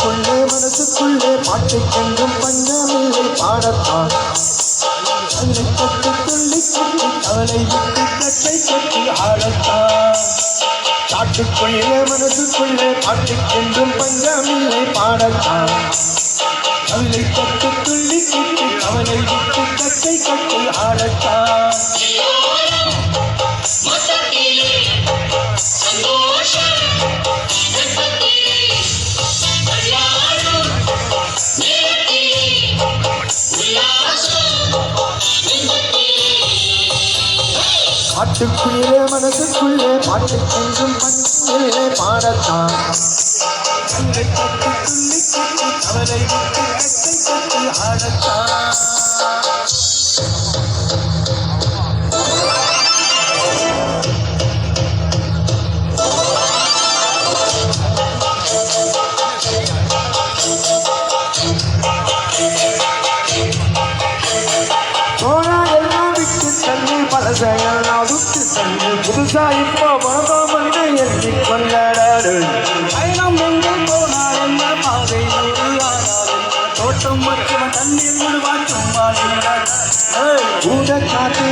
காட்டுக்குள்ளே மனசுக்குள்ளே பாட்டுக்கென்றும் பஞ்சமில்லை பாடத்தான் கல்லை கட்டு துள்ளி கட்டி கவலை விட்டு கட்டை கட்டி ஆடத்தான் காட்டுக்குள்ளே மனசுக்குள்ளே பாட்டுக்கென்றும் பஞ்சமில்லை பாடத்தான் கல்லை கட்டு துள்ளி கட்டி கவலை விட்டு கட்டை கட்டி ஆடத்தான் காட்டுக்குள்ளே மனசுக்குள்ளே பாட்டுக்கென்றும் பஞ்சமில்லை பாடத்தான் கல்லை கட்டி துள்ளி கட்டி கவலை விட்டு கட்டை கட்டி ஆடத்தான் பழசையெல்லாம் விட்டு தந்து புதுசா இப்போ பணம் வந்து எண்ணி கொண்டாடாடு பயணம் எங்கே போனார் என்ன பாதை தோட்டம் மற்றவன் தண்ணீர் விடுவான் சும்மா ஊட காத்து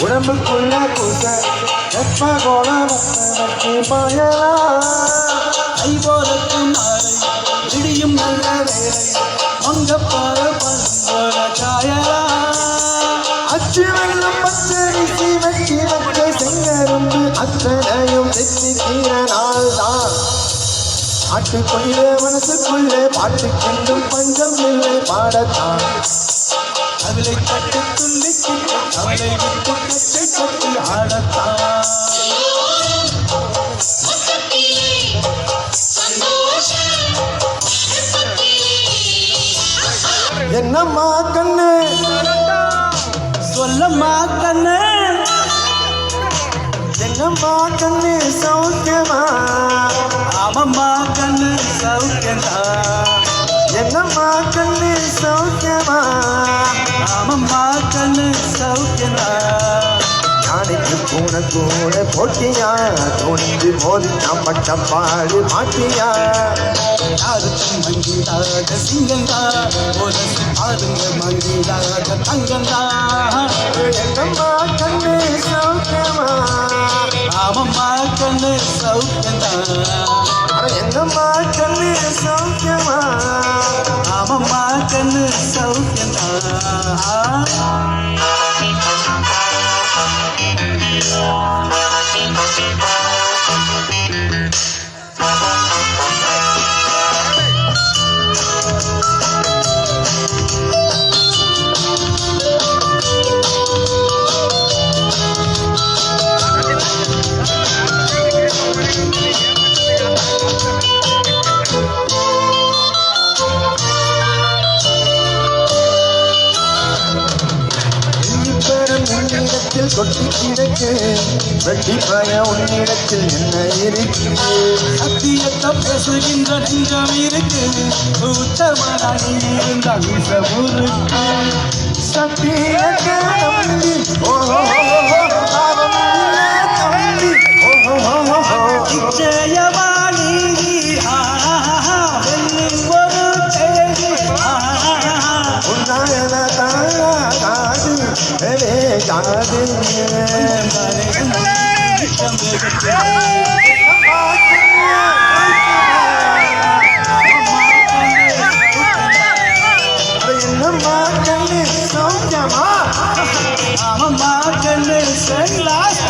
உடம்புக்குள்ள கூச வெப்ப கோல வச்சு பாயலா ஐபோலத்து நாளை இடியும் நல்ல வேலை மங்கப்பார பண்போல சாயலா அச்சு வெள்ளம் பச்சரிசி வச்சு வச்ச செங்கரும்பு அத்தனையும் தெச்சிக்கிற நாள் தான் காட்டுக்குள்ளே மனசுக்குள்ளே பாட்டுக்கென்றும் பஞ்சம் இல்லை பாடத்தான் கவலை கட்டு துள்ளி கிட்டு கவலை விட்டு கட்டை கட்டி ஆடத்தான் என்னம்மா கண்ணு சொல்லம்மா கண்ணு என்னம்மா கண்ணு சௌக்கியமா ஆமம்மா கண்ணு சௌக்கியமா என்னம்மா கண்ணு சௌக்கியமா ஆமம்மா கண்ணு சௌக்கியமா யானைக்கு பூனை கூட போட்டியா தோணிந்து மோதி நான் பட்ட பாடு மாட்டியா யாருக்கும் மங்கிடாத சிங்கந்தா உலசி பாருங்க மங்கிடாத தங்கந்தா என்னம்மா கண்ணு சௌக்கியமா ஆமம்மா கண்ணு சௌக்கியந்தா என்னம்மா கண்ணு சௌக்கியமா ஆமம்மா கண்ணு சௌக்கியந்தா உன்னிடத்தில் கொட்டி கிடக்கு வெட்டி பய உன்னிடத்தில் என்ன இருக்கு சத்தியத்தை பேசுகின்ற நெஞ்சம் இருக்கு உத்தமனாகி இருந்தால் ஊருக்கு சத்தியத்தை நம்பி ஜெயவாணி காது என்னம்மா கண்ணு சௌக்கியமா ஆமம்மா கண்ணு சரி லாஸ்ட்